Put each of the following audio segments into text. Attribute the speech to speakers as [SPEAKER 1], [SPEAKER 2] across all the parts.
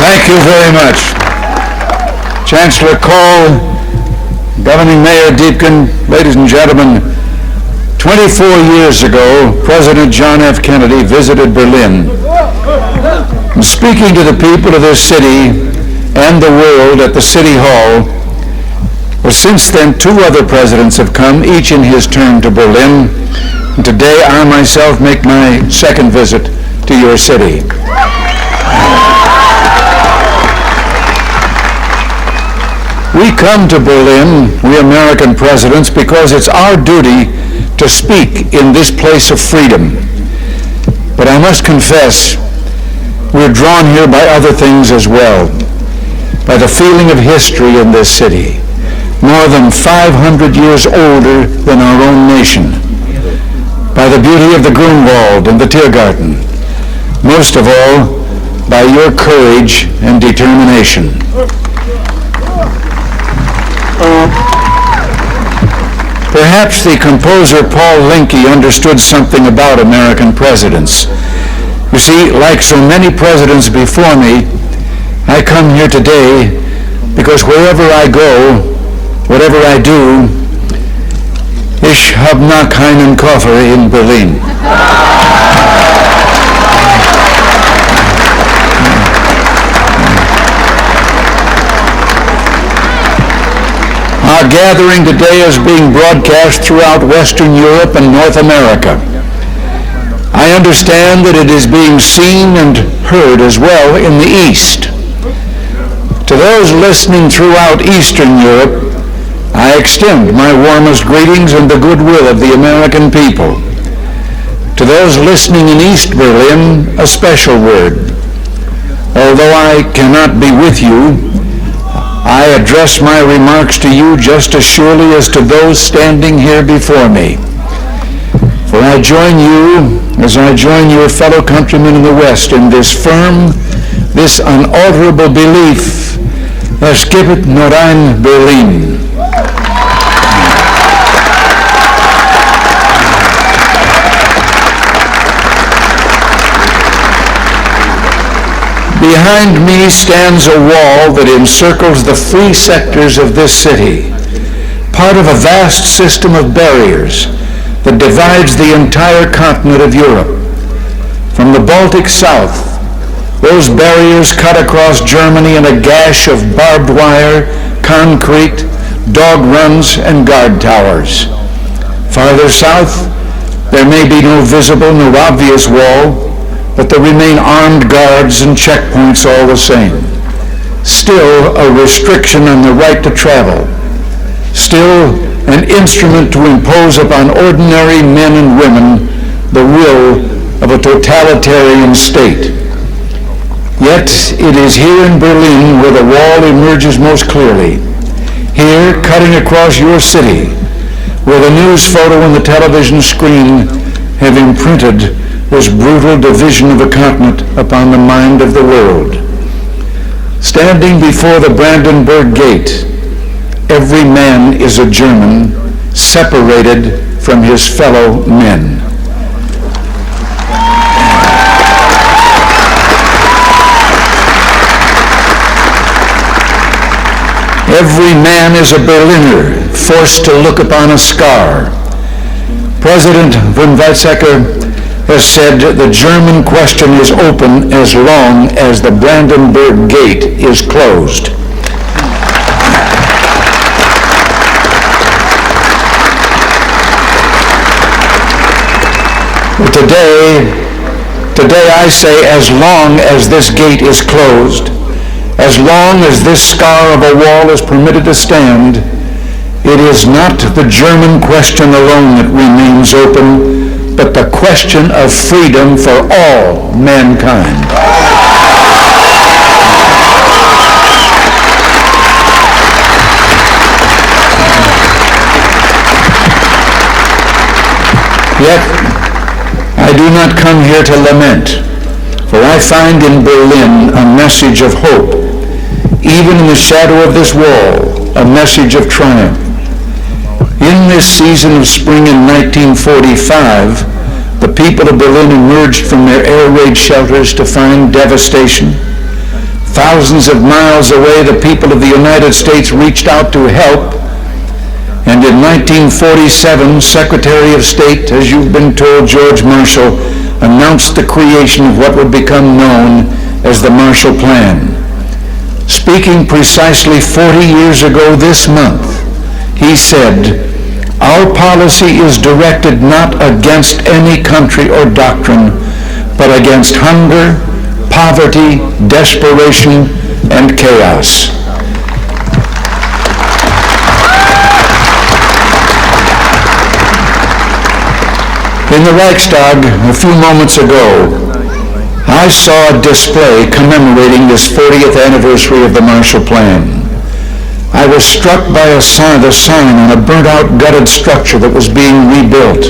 [SPEAKER 1] Thank you very much. Chancellor Kohl, Governing Mayor Deepkin, ladies and gentlemen, 24 years ago, President John F. Kennedy visited Berlin. And speaking to the people of this city and the world at the City Hall, well, since then, two other presidents have come, each in his turn, to Berlin. And today, I myself make my second visit to your city. We come to Berlin, we American presidents, because it's our duty to speak in this place of freedom. But I must confess, we're drawn here by other things as well, by the feeling of history in this city, more than 500 years older than our own nation, by the beauty of the Grunwald and the Tiergarten, most of all, by your courage and determination. Perhaps the composer Paul Linke understood something about American presidents. You see, like so many presidents before me, I come here today because wherever I go, whatever I do, ich hab noch keinen Koffer in Berlin. Our gathering today is being broadcast throughout Western Europe and North America. I understand that it is being seen and heard as well in the East. To those listening throughout Eastern Europe, I extend my warmest greetings and the goodwill of the American people. To those listening in East Berlin, a special word. Although I cannot be with you, I address my remarks to you just as surely as to those standing here before me. For I join you as I join your fellow countrymen in the West in this firm, this unalterable belief, es gibt nur ein Berlin. Behind me stands a wall that encircles the free sectors of this city, part of a vast system of barriers that divides the entire continent of Europe. From the Baltic south, those barriers cut across Germany in a gash of barbed wire, concrete, dog runs, and guard towers. Farther south, there may be no visible, no obvious wall, but there remain armed guards and checkpoints all the same. Still a restriction on the right to travel. Still an instrument to impose upon ordinary men and women the will of a totalitarian state. Yet it is here in Berlin where the wall emerges most clearly. Here, cutting across your city, where the news photo and the television screen have imprinted this brutal division of a continent upon the mind of the world. Standing before the Brandenburg Gate, every man is a German, separated from his fellow men. Every man is a Berliner, forced to look upon a scar. President von Weizsäcker has said the German question is open as long as the Brandenburg Gate is closed. But today I say, as long as this gate is closed, as long as this scar of a wall is permitted to stand, it is not the German question alone that remains open, but the question of freedom for all mankind. Yet, I do not come here to lament, for I find in Berlin a message of hope. Even in the shadow of this wall, a message of triumph. In this season of spring in 1945, the people of Berlin emerged from their air raid shelters to find devastation. Thousands of miles away, the people of the United States reached out to help. And in 1947, Secretary of State, as you've been told, George Marshall, announced the creation of what would become known as the Marshall Plan. Speaking precisely 40 years ago this month, he said, "Our policy is directed not against any country or doctrine, but against hunger, poverty, desperation, and chaos." In the Reichstag a few moments ago, I saw a display commemorating this 40th anniversary of the Marshall Plan. I was struck by the sign on a burnt-out, gutted structure that was being rebuilt.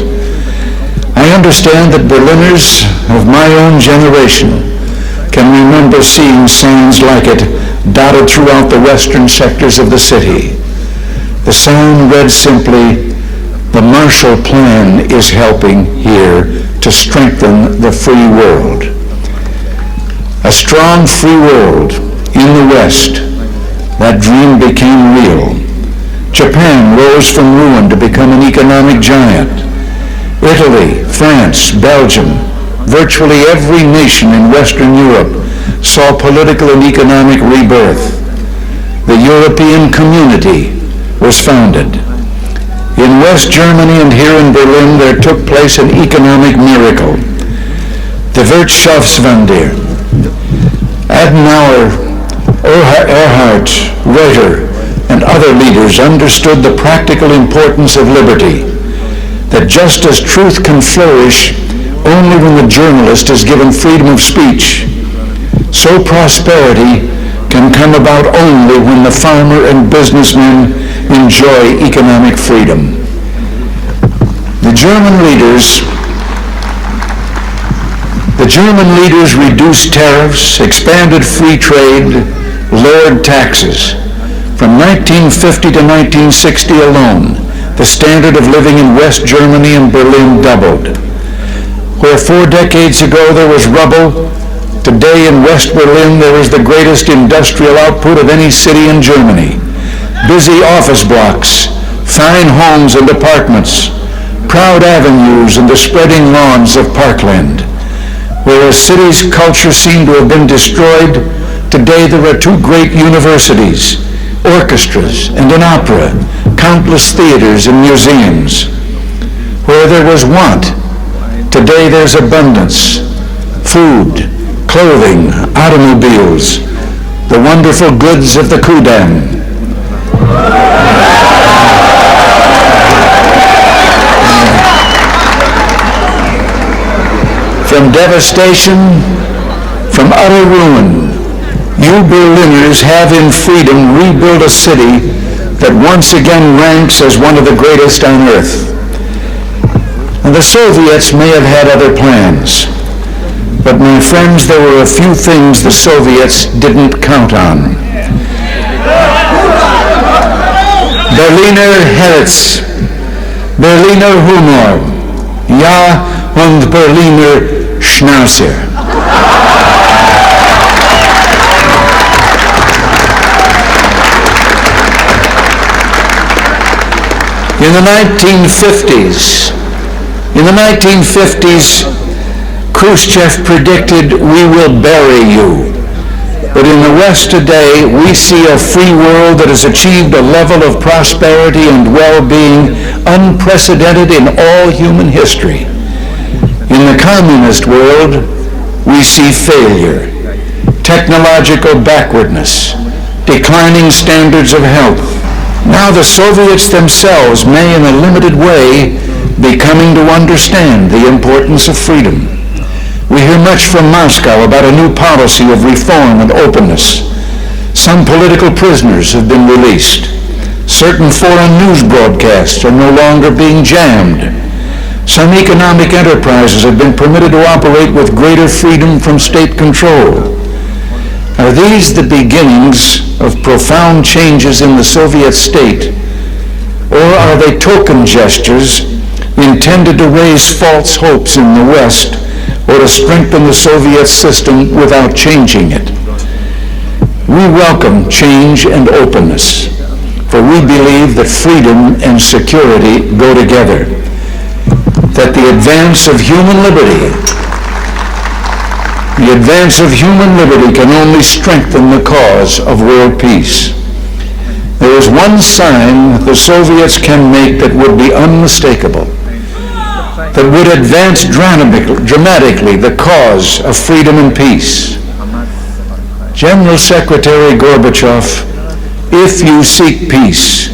[SPEAKER 1] I understand that Berliners of my own generation can remember seeing signs like it dotted throughout the western sectors of the city. The sign read simply, "The Marshall Plan is helping here to strengthen the free world." A strong free world in the West. That dream became real. Japan rose from ruin to become an economic giant. Italy, France, Belgium, virtually every nation in Western Europe saw political and economic rebirth. The European Community was founded. In West Germany and here in Berlin, there took place an economic miracle. The Wirtschaftswunder. Adenauer, Erhard, Reuter, and other leaders understood the practical importance of liberty, that just as truth can flourish only when the journalist is given freedom of speech, so prosperity can come about only when the farmer and businessman enjoy economic freedom. The German leaders reduced tariffs, expanded free trade, lowered taxes. From 1950 to 1960 alone, the standard of living in West Germany and Berlin doubled. Where 4 decades ago there was rubble, today in West Berlin there is the greatest industrial output of any city in Germany. Busy office blocks, fine homes and apartments, proud avenues and the spreading lawns of parkland. Where a city's culture seemed to have been destroyed, today there are 2 great universities, orchestras and an opera, countless theaters and museums. Where there was want, today there's abundance. Food, clothing, automobiles, the wonderful goods of the Kudan. From devastation, from utter ruin, you Berliners have in freedom rebuilt a city that once again ranks as one of the greatest on earth. And the Soviets may have had other plans, but my friends, there were a few things the Soviets didn't count on. Berliner Herz, Berliner Humor, ja und Berliner Schnauzer. In the 1950s, Khrushchev predicted, "We will bury you." But in the West today, we see a free world that has achieved a level of prosperity and well-being unprecedented in all human history. In the communist world, we see failure, technological backwardness, declining standards of health. Now the Soviets themselves may, in a limited way, be coming to understand the importance of freedom. We hear much from Moscow about a new policy of reform and openness. Some political prisoners have been released. Certain foreign news broadcasts are no longer being jammed. Some economic enterprises have been permitted to operate with greater freedom from state control. Are these the beginnings of profound changes in the Soviet state, or are they token gestures intended to raise false hopes in the West or to strengthen the Soviet system without changing it? We welcome change and openness, for we believe that freedom and security go together, that the advance of human liberty can only strengthen the cause of world peace. There is one sign that the Soviets can make that would be unmistakable, that would advance dramatically the cause of freedom and peace. General Secretary Gorbachev, if you seek peace,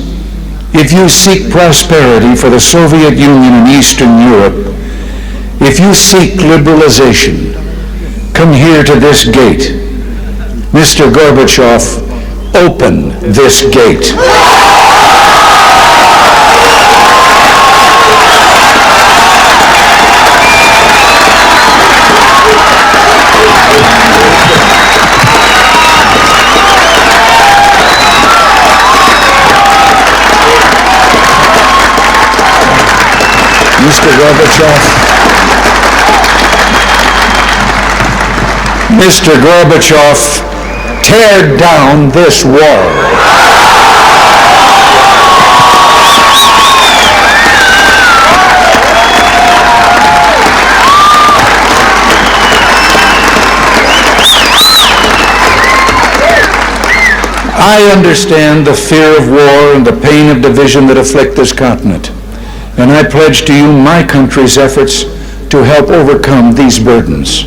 [SPEAKER 1] if you seek prosperity for the Soviet Union and Eastern Europe, if you seek liberalization, come here to this gate. Mr. Gorbachev, open this gate. Mr. Gorbachev, tear down this wall. I understand the fear of war and the pain of division that afflict this continent, and I pledge to you my country's efforts to help overcome these burdens.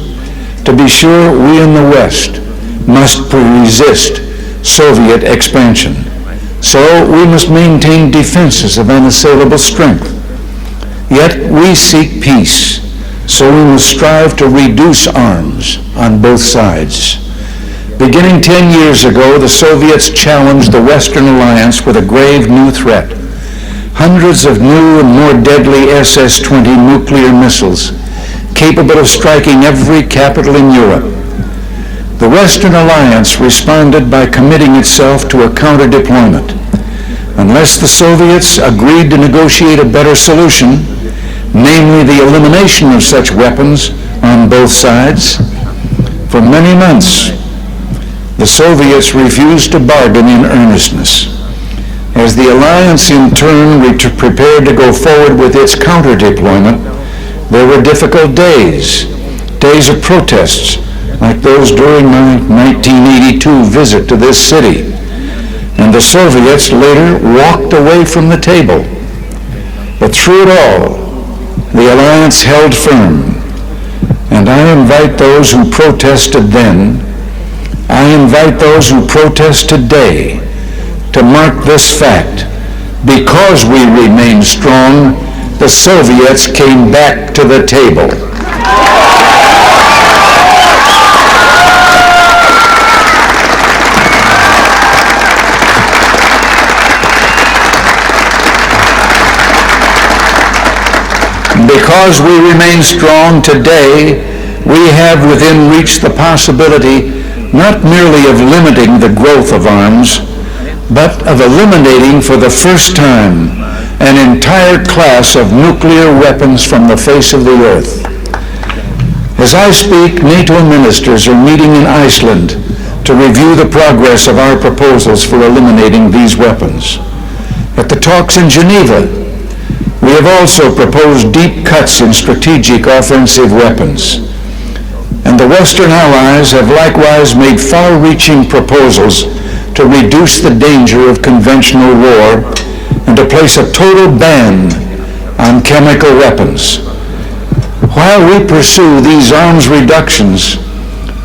[SPEAKER 1] To be sure, we in the West must resist Soviet expansion. So we must maintain defenses of unassailable strength. Yet we seek peace, so we must strive to reduce arms on both sides. Beginning 10 years ago, the Soviets challenged the Western alliance with a grave new threat. Hundreds of new and more deadly SS-20 nuclear missiles, capable of striking every capital in Europe. The Western Alliance responded by committing itself to a counter-deployment. Unless the Soviets agreed to negotiate a better solution, namely the elimination of such weapons on both sides, for many months, the Soviets refused to bargain in earnestness. As the alliance in turn prepared to go forward with its counter-deployment, there were difficult days of protests, like those during my 1982 visit to this city. And the Soviets later walked away from the table. But through it all, the alliance held firm. And I invite those who protested then, I invite those who protest today to mark this fact. Because we remain strong, the Soviets came back to the table. Because we remain strong today, we have within reach the possibility not merely of limiting the growth of arms, but of eliminating for the first time an entire class of nuclear weapons from the face of the earth. As I speak, NATO ministers are meeting in Iceland to review the progress of our proposals for eliminating these weapons. At the talks in Geneva, we have also proposed deep cuts in strategic offensive weapons. And the Western allies have likewise made far-reaching proposals to reduce the danger of conventional war and to place a total ban on chemical weapons. While we pursue these arms reductions,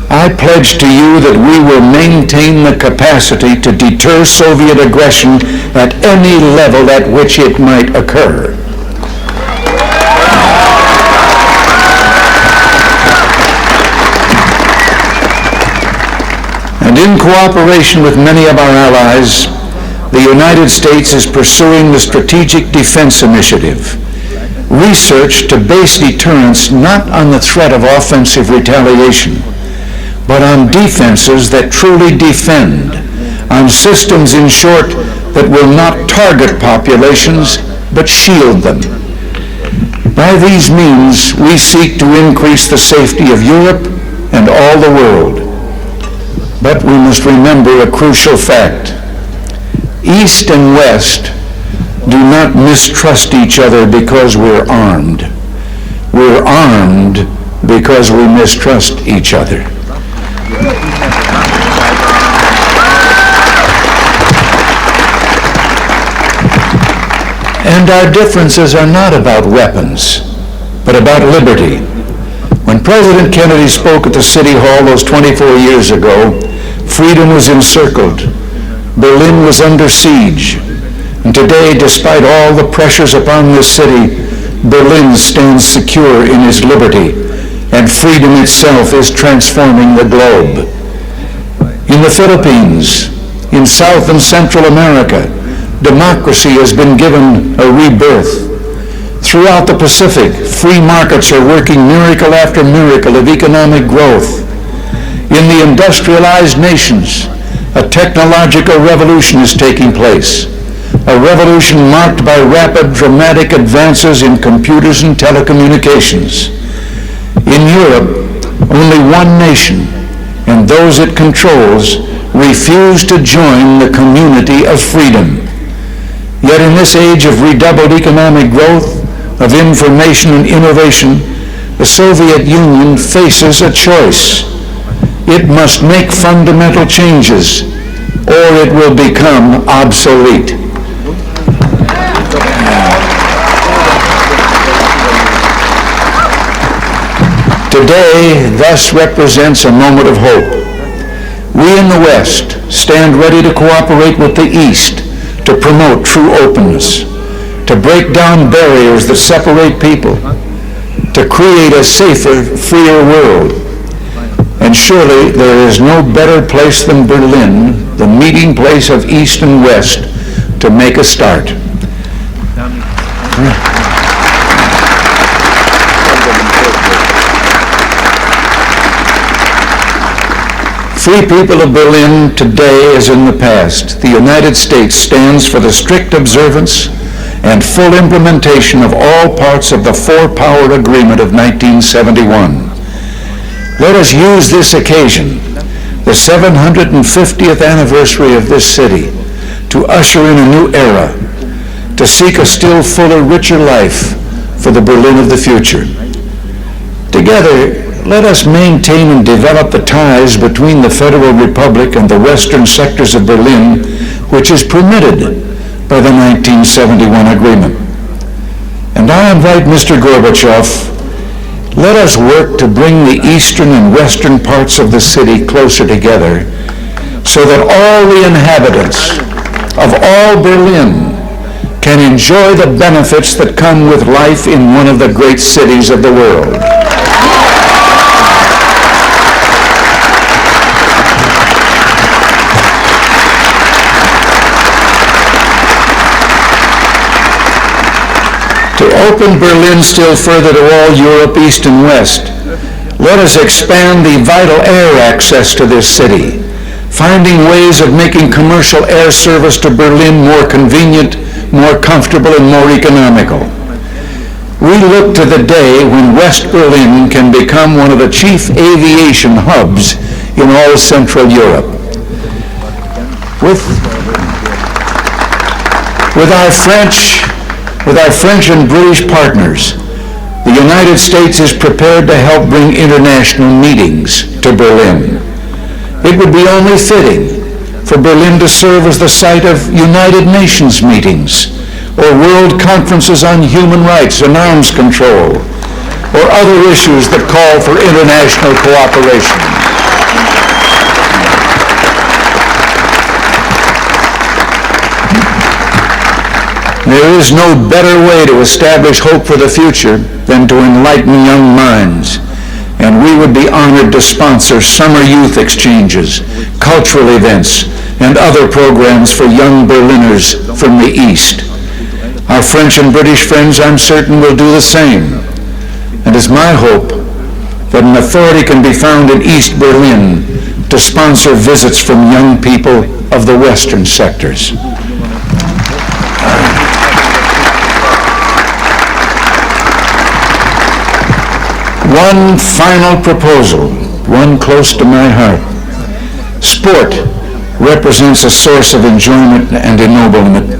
[SPEAKER 1] I pledge to you that we will maintain the capacity to deter Soviet aggression at any level at which it might occur. And in cooperation with many of our allies, the United States is pursuing the Strategic Defense Initiative, research to base deterrence not on the threat of offensive retaliation, but on defenses that truly defend, on systems, in short, that will not target populations, but shield them. By these means, we seek to increase the safety of Europe and all the world. But we must remember a crucial fact. East and West do not mistrust each other because we're armed. We're armed because we mistrust each other. And our differences are not about weapons, but about liberty. When President Kennedy spoke at the City Hall those 24 years ago, freedom was encircled. Berlin was under siege. And today, despite all the pressures upon this city, Berlin stands secure in its liberty, and freedom itself is transforming the globe. In the Philippines, in South and Central America, democracy has been given a rebirth. Throughout the Pacific, free markets are working miracle after miracle of economic growth. In the industrialized nations, a technological revolution is taking place, a revolution marked by rapid, dramatic advances in computers and telecommunications. In Europe, only one nation, and those it controls, refuse to join the community of freedom. Yet in this age of redoubled economic growth, of information and innovation, the Soviet Union faces a choice. It must make fundamental changes, or it will become obsolete. Today, thus represents a moment of hope. We in the West stand ready to cooperate with the East to promote true openness, to break down barriers that separate people, to create a safer, freer world. And surely there is no better place than Berlin, the meeting place of East and West, to make a start. Free people of Berlin today as in the past, the United States stands for the strict observance and full implementation of all parts of the Four-Power Agreement of 1971. Let us use this occasion, the 750th anniversary of this city, to usher in a new era, to seek a still fuller, richer life for the Berlin of the future. Together, let us maintain and develop the ties between the Federal Republic and the western sectors of Berlin, which is permitted by the 1971 agreement. And I invite Mr. Gorbachev, let us work to bring the eastern and western parts of the city closer together so that all the inhabitants of all Berlin can enjoy the benefits that come with life in one of the great cities of the world. To open Berlin still further to all Europe, East and West, let us expand the vital air access to this city, finding ways of making commercial air service to Berlin more convenient, more comfortable, and more economical. We look to the day when West Berlin can become one of the chief aviation hubs in all Central Europe. With our French and British partners, the United States is prepared to help bring international meetings to Berlin. It would be only fitting for Berlin to serve as the site of United Nations meetings, or world conferences on human rights and arms control, or other issues that call for international cooperation. There is no better way to establish hope for the future than to enlighten young minds, and we would be honored to sponsor summer youth exchanges, cultural events, and other programs for young Berliners from the East. Our French and British friends, I'm certain, will do the same. And it's my hope that an authority can be found in East Berlin to sponsor visits from young people of the Western sectors. One final proposal, one close to my heart. Sport represents a source of enjoyment and ennoblement.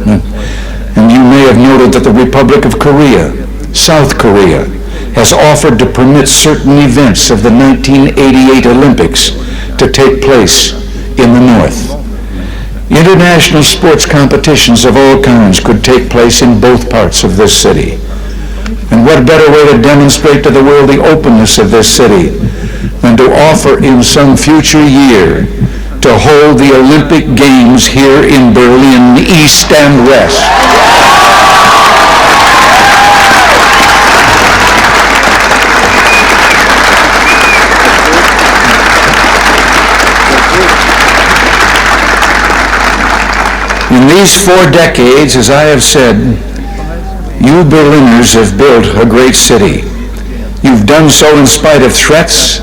[SPEAKER 1] And you may have noted that the Republic of Korea, South Korea, has offered to permit certain events of the 1988 Olympics to take place in the North. International sports competitions of all kinds could take place in both parts of this city. And what better way to demonstrate to the world the openness of this city than to offer in some future year to hold the Olympic Games here in Berlin, East and West. In these 4 decades, as I have said, you Berliners have built a great city. You've done so in spite of threats,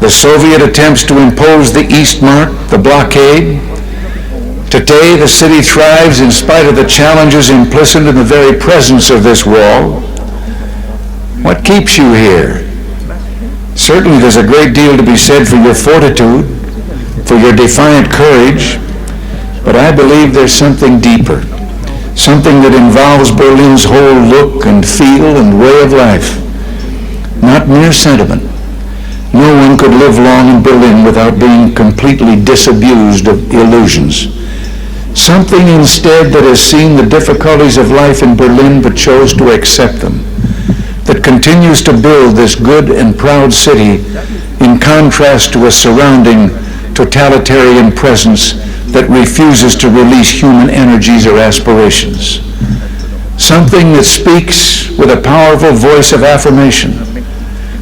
[SPEAKER 1] the Soviet attempts to impose the Eastmark, the blockade. Today, the city thrives in spite of the challenges implicit in the very presence of this wall. What keeps you here? Certainly there's a great deal to be said for your fortitude, for your defiant courage, but I believe there's something deeper, something that involves Berlin's whole look and feel and way of life, not mere sentiment. No one could live long in Berlin without being completely disabused of illusions. Something instead that has seen the difficulties of life in Berlin but chose to accept them, that continues to build this good and proud city in contrast to a surrounding totalitarian presence that refuses to release human energies or aspirations. Something that speaks with a powerful voice of affirmation,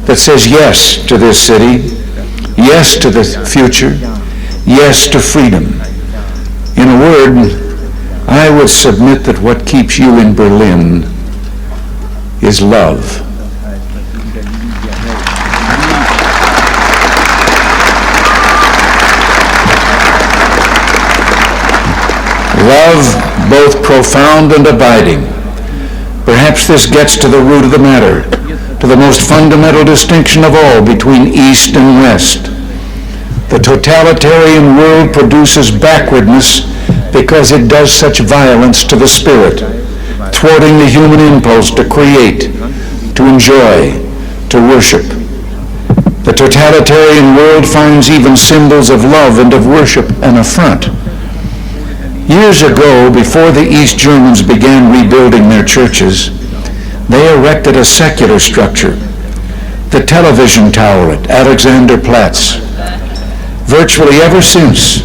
[SPEAKER 1] that says yes to this city, yes to the future, yes to freedom. In a word, I would submit that what keeps you in Berlin is love. Love, both profound and abiding. Perhaps this gets to the root of the matter, to the most fundamental distinction of all between East and West. The totalitarian world produces backwardness because it does such violence to the spirit, thwarting the human impulse to create, to enjoy, to worship. The totalitarian world finds even symbols of love and of worship an affront. Years ago, before the East Germans began rebuilding their churches, they erected a secular structure, the television tower at Alexanderplatz. Virtually ever since,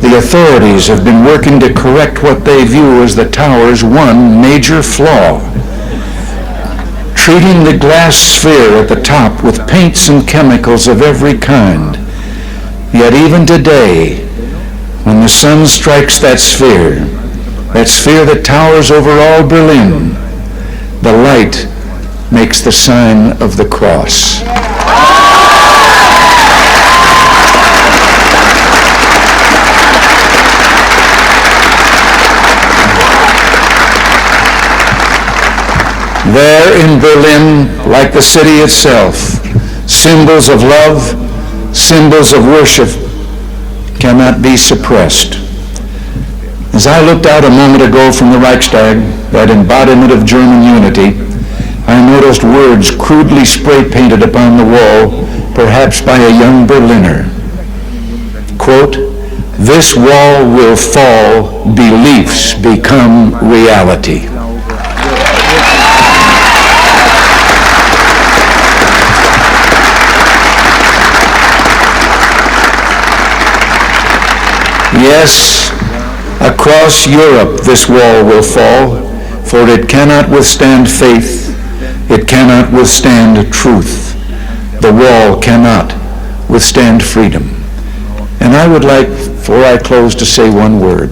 [SPEAKER 1] the authorities have been working to correct what they view as the tower's one major flaw, treating the glass sphere at the top with paints and chemicals of every kind. Yet even today, when the sun strikes that sphere that towers over all Berlin, the light makes the sign of the cross. There in Berlin, like the city itself, symbols of love, symbols of worship cannot be suppressed. As I looked out a moment ago from the Reichstag, that embodiment of German unity, I noticed words crudely spray-painted upon the wall, perhaps by a young Berliner. Quote, "This wall will fall, beliefs become reality." Yes, across Europe this wall will fall, for it cannot withstand faith, it cannot withstand truth. The wall cannot withstand freedom. And I would like, before I close, to say one word.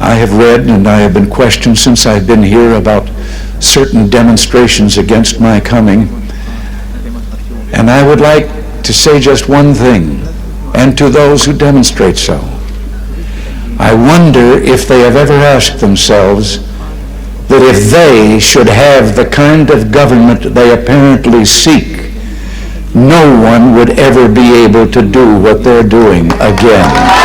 [SPEAKER 1] I have read and I have been questioned since I've been here about certain demonstrations against my coming. And I would like to say just one thing, and to those who demonstrate so. I wonder if they have ever asked themselves that if they should have the kind of government they apparently seek, no one would ever be able to do what they're doing again.